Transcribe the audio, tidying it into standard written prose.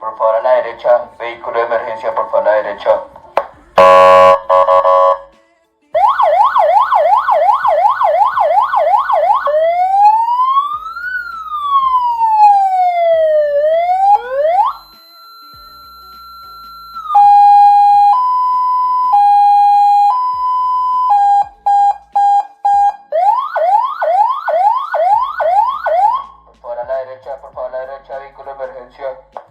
Por favor a la derecha, vehículo de emergencia, por favor a la derecha. Por favor a la derecha, vehículo de emergencia.